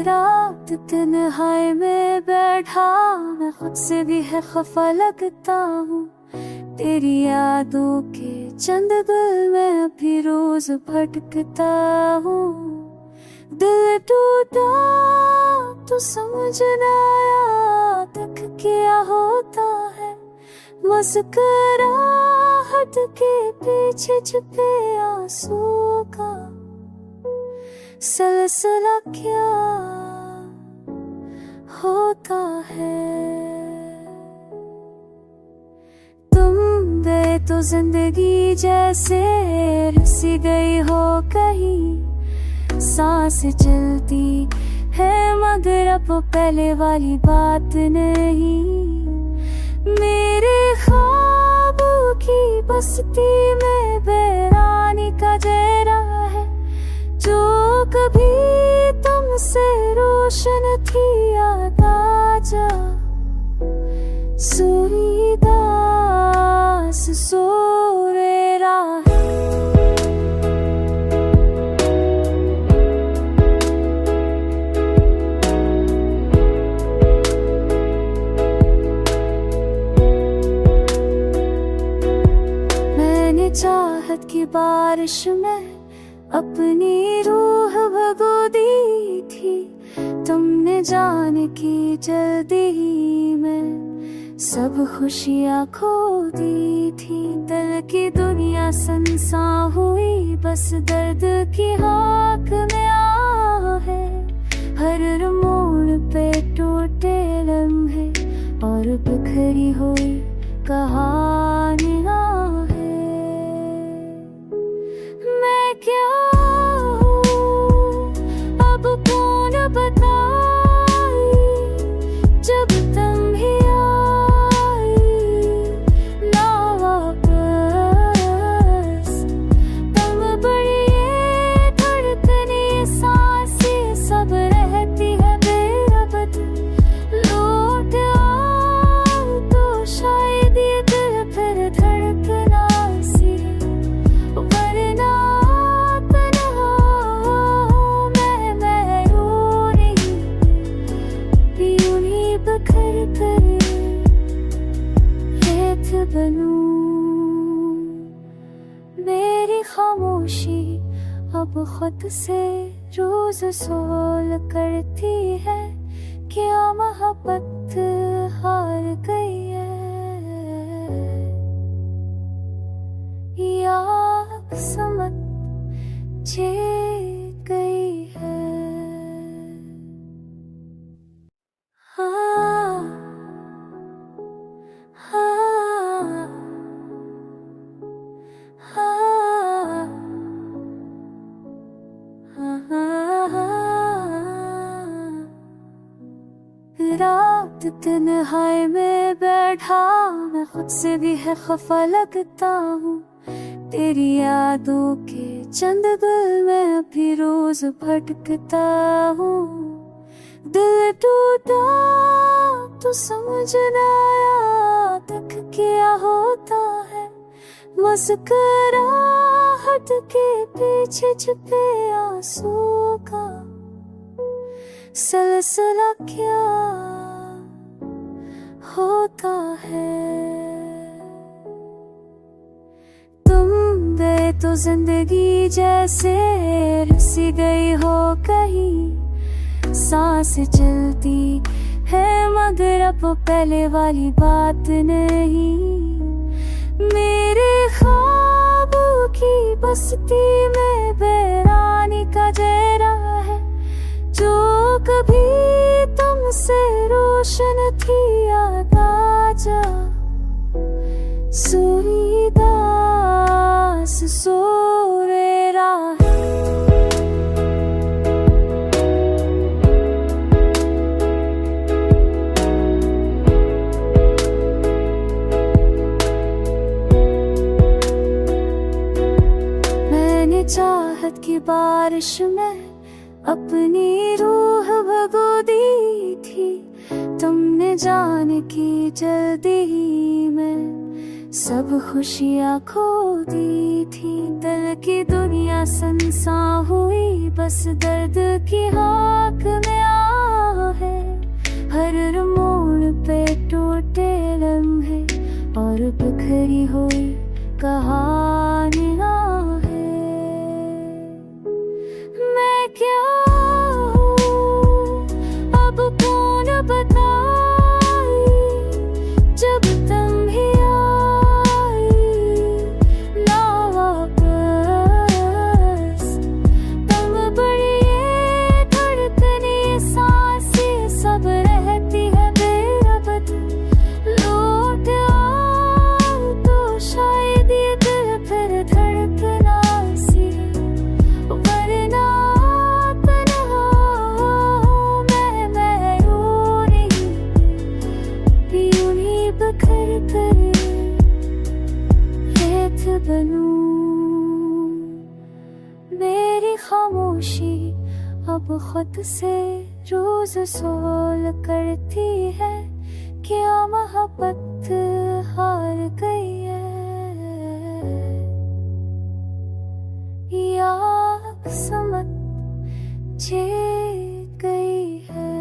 रात तन्हाई में बैठा मैं खुद से भी है खफा लगता हूँ। तेरी यादों के चंद दिल में अभी रोज भटकता हूँ। दिल टूटा तो समझ न आया तक क्या होता है। मुस्कुराहट के पीछे छुपे आंसू का सिलसिला क्या होता है। तुम गए तो जिंदगी जैसे रुसी गई हो कहीं। सांस चलती है मगर अब पहले वाली बात नहीं। मेरे ख्वाबों की बस्ती में बेरानी का चेहरा है जो कभी तुमसे रोशन थी। याद आजा सूरीदास सोरेरा है। मैंने चाहत की बारिश में अपनी रूह भगो दी थी। तुमने जाने की जल्दी में सब खुशियाँ खो दी थी। दिल की दुनिया सुनसान हुई बस दर्द की हाक में आहे। हर मोड़ पे टूटे लम्हे और बिखरी हुई कहानियाँ है। मैं क्या जब तुम ही आई ना वापस। तुम बड़ी ये धड़कने सांसें सब रहती है बेअबद। लौट आओ तो शायद ये दिल फिर धड़कना सी। वरना तन्हा मैं रो रही यूं ही बखर कर रेत बनूं। मेरी खामोशी अब खुद से रोज सवाल करती है। क्या मोहब्बत हार गई है या समझ जीत गई है। रात तन्हाई में बैठा मैं खुद से भी है खफा लगता हूँ। तेरी यादों के चंद दिल में अभी रोज भटकता हूँ। दिल टूटा तो समझ न आया तक क्या होता है। मुस्कुराहट के पीछे छुपे आंसू का सिलसिला क्या होता है। तुम गए तो जिंदगी जैसे रुसी गई हो कहीं। सांस चलती है मगर अब पहले वाली बात नहीं। मेरे ख्वाबों की बस्ती में बेरानी का चेहरा है जो कभी तुमसे रोशन थी। याद आजा सूरीदास सोरेरा है। मैंने चाहत की बारिश में अपनी रूह भगो दी थी। तुमने जाने की जल्दी में सब खुशियाँ खो दी थी। दिल की दुनिया सुनसान हुई बस दर्द की हाक में खुद से रोज सवाल करती है, क्या मोहब्बत हार गई है या किस्मत जीत गई है।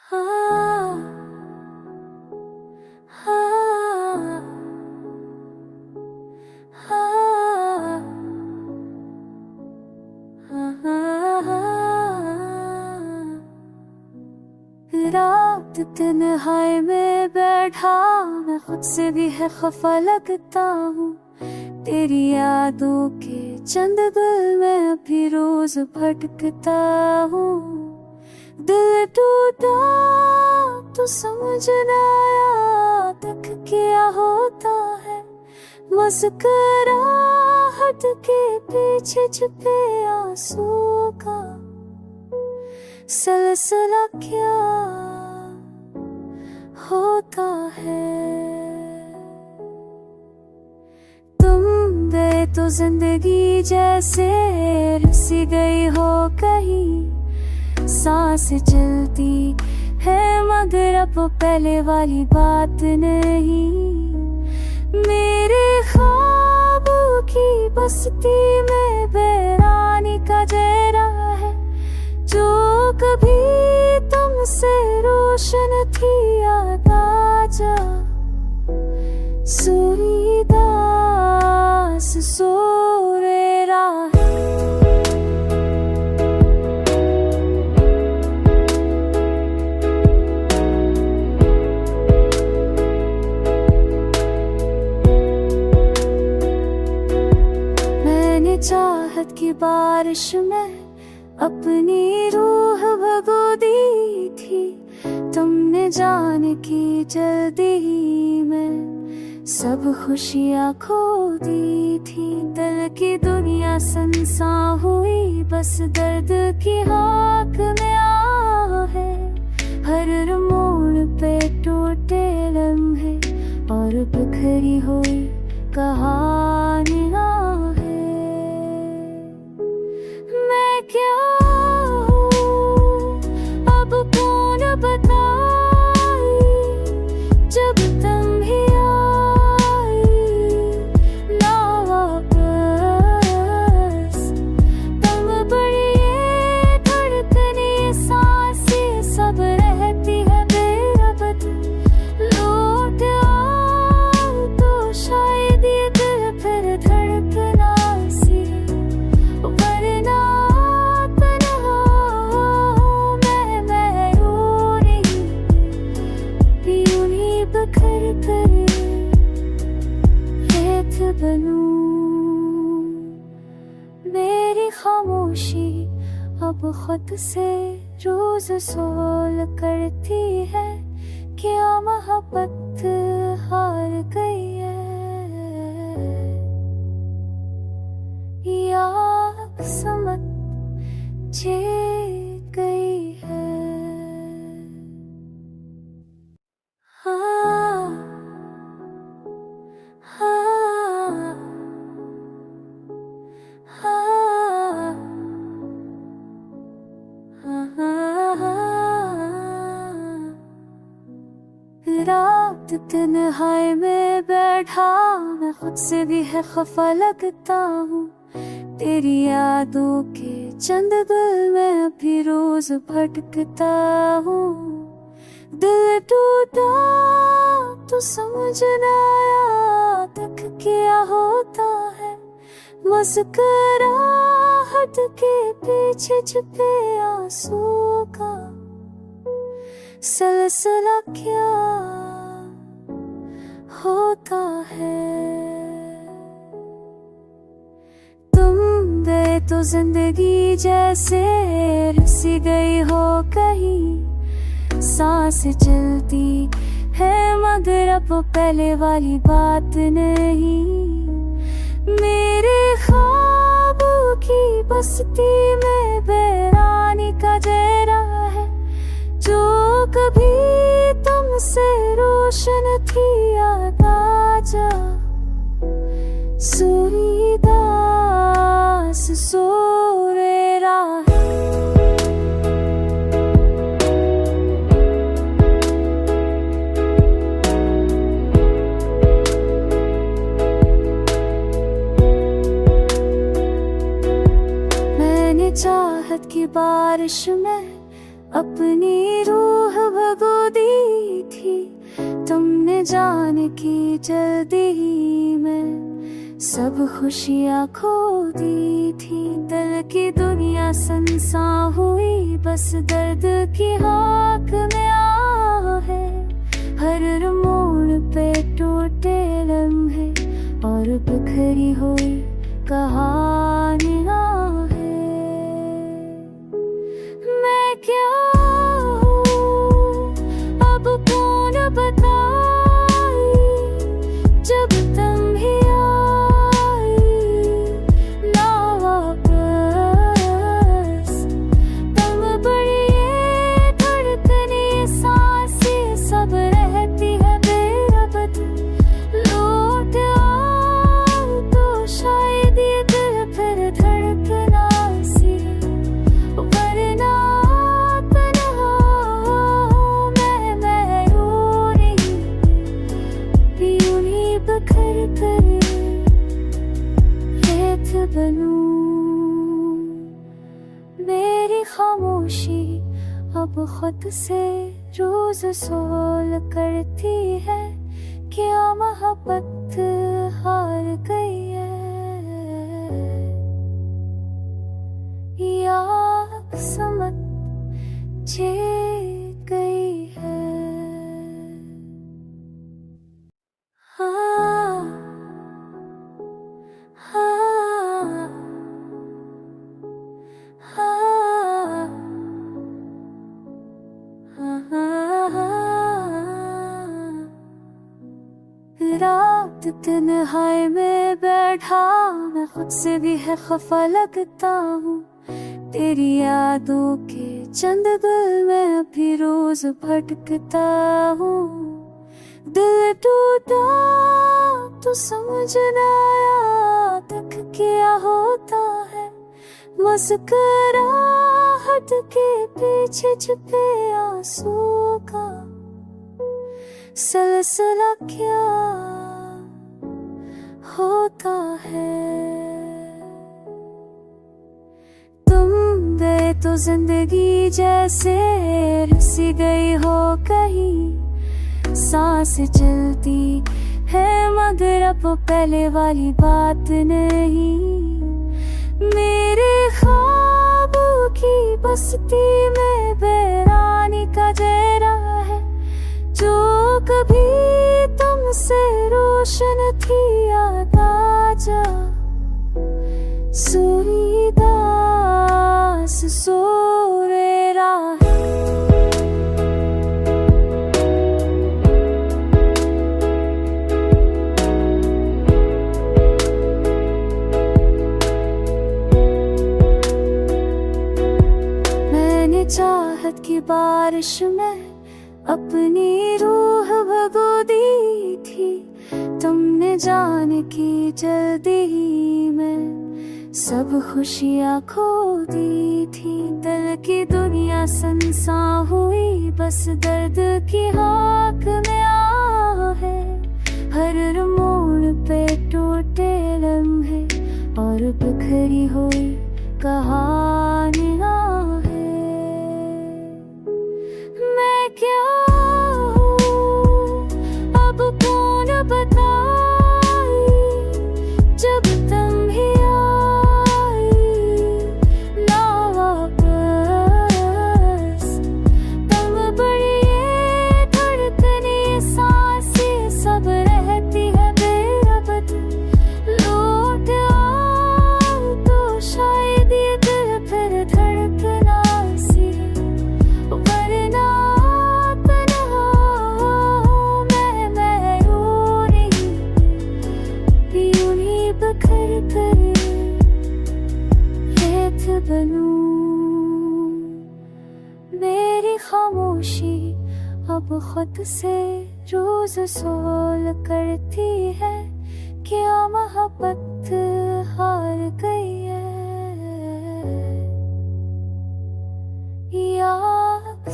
हाँ हाँ हाँ रात तन्हाई में बैठा मैं खुद से भी है खफा लगता हूँ, तेरी यादों के चंद दिल में अभी रोज भटकता हूँ। दिल टूटा तो समझ न आया तक क्या होता है, मुस्कुराहट के पीछे छुपे आंसू का सिलसिला क्या होता है। तुम गए तो जिंदगी जैसे रुसी गई हो कहीं, सांस चलती है मगर अब पहले वाली बात नहीं। मेरे ख्वाबों की बस्ती में बेरानी का जहरा है, जो कभी तुमसे रोशन थी याद आजा। सूरीदास सोरेरा है, मैंने चाहत की बारिश में अपनी रूह भगो दी थी, तुमने जाने की जल्दी में सब खुशियाँ खो दी थी। दिल की दुनिया सुनसान हुई, बस दर्द की हाक में आहे, हर मोड़ पे टूटे लम्हे और बिखरी हुई कहानियाँ है। मैं क्या अब कौन बताई, जब तुम भी आई ना वापस। तुम बड़ी ये धड़कने सांसें सब रहती है बेअबद, लौट आओ तो शायद ये दिल फिर धड़कना सी, वरना तन्हा मैं यूं ही बिखर कर रेत बनूं। मेरी खामोशी अब खुद से रोज सवाल करती है, क्या मोहब्बत हार गई है या किस्मत जीत गई है। हाँ हाँ हाँ रात तन्हाई में बैठा मैं खुद से भी है खफा लगता हूँ, तेरी यादों के चंद दिल में अभी रोज भटकता हूँ। दिल टूटा तो समझ न आया तक क्या होता है, मुस्कुराहट के पीछे छुपे आंसू का सिलसिला क्या होता है। तुम गए तो जिंदगी जैसे रुसी गई हो कहीं, सांस चलती है मगर अब पहले वाली बात नहीं। मेरे ख्वाबों की बस्ती में बेरानी का जहरा है, जो कभी तुमसे रोशन थी याद आजा। सूरीदास आस सोरे राह। मैंने चाहत की बारिश में अपनी रूह भगो दी थी, तुमने जाने की जल्दी में सब खुशियाँ खो दी थी। दिल की दुनिया सुनसान हुई, बस दर्द की हाक में आहे। हर मोड़ पे टूटे लम्हे और बिखरी हुई कहानियाँ है। मैं क्या हूँ अब कौन बताए, जब तुम ही आई ना वापस। तुम बड़ी ये धड़कने सांसें सब रहती है बेअबद। लौट आओ तो शायद ये दिल फिर धड़कना सी, वरना तन्हा मैं यूं ही बिखर कर रेत बनूं। मेरी खामोशी अब खुद से रोज सवाल करती है, क्या मोहब्बत हार गई है या समझ जीत गई है। हाँ हाँ हाँ रात तन्हाई में बैठा मैं खुद से भी है खफा लगता हूँ। तेरी यादों के चंदगल में अभी रोज भटकता हूँ। दिल टूटा तो समझ न आया तक क्या होता है। मुस्कुराहट के पीछे छुपे आंसू का सिलसिला क्या होता है। तुम गए तो जिंदगी जैसे रुसी गई हो कहीं। सांस चलती है मगर अब पहले वाली बात नहीं। मेरे ख्वाबों की बस्ती में बेरानी का जहरा है, जो कभी तुमसे रोशन थी याद आजा। सोई दास सोरे राह। मैंने चाहत की बारिश में अपनी रूह भगो दी थी, तुमने जाने की जल्दी में सब खुशियाँ खो दी थी। दिल की दुनिया सुनसान हुई, बस दर्द की हाक में आहे। हर मोड़ पे टूटे लम्हे और बिखरी हुई कहानियाँ है। मैं क्या अब कौन बताए, जब तुम ही आई ना वापस। तुम बड़ी ये धड़कने सांसें सब रहती है बेअबद। लौट आओ तो शायद ये दिल फिर धड़कना सी, वरना बिखर कर रेत बनूं। मेरी खामोशी अब खुद से रोज सवाल करती है, क्या मोहब्बत हार गई है। या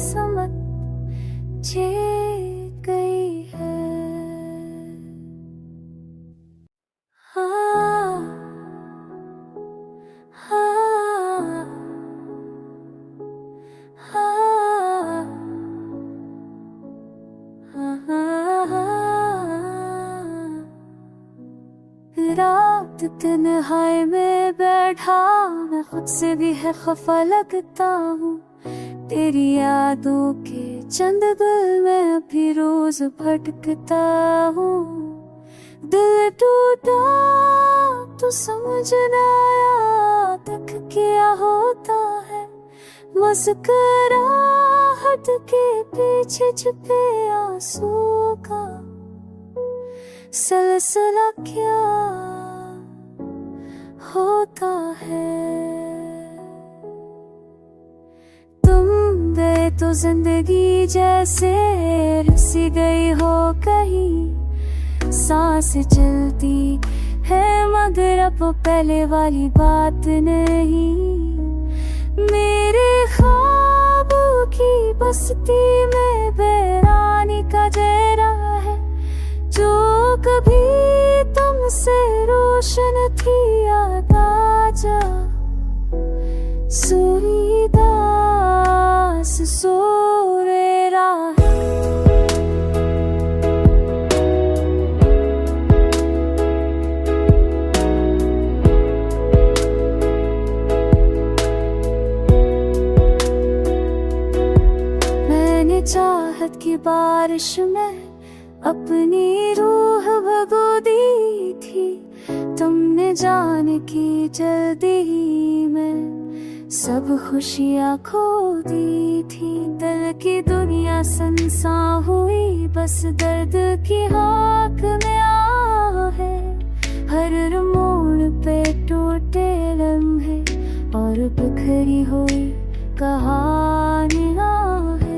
समझ जीत गई है। हाँ हाँ हाँ रात तन्हाई में बैठा मैं खुद से भी है खफा लगता हूँ। तेरी यादों के चंद दिल में अभी रोज भटकता हूँ। दिल टूटा तो समझ ना आया तक क्या होता है। मुस्कुराहट के पीछे छुपे आंसू का सिलसिला क्या होता है। तुम गए तो जिंदगी जैसे रुसी गई हो कहीं। सांस चलती है मगर अब पहले वाली बात नहीं। मेरे ख्वाबों की बस्ती में बेरानी का डेरा है। जो कभी तुमसे रोशन थी याद आजा। सूरीदास सोरेरा है। मैंने चाहत की बारिश में अपनी रूह भगो दी थी। तुमने जाने की जल्दी में सब खुशियाँ खो दी थी। दिल की दुनिया सुनसान हुई बस दर्द की हाक में आहे। हर मोड़ पे टूटे लम्हे और बिखरी हुई कहानियाँ है।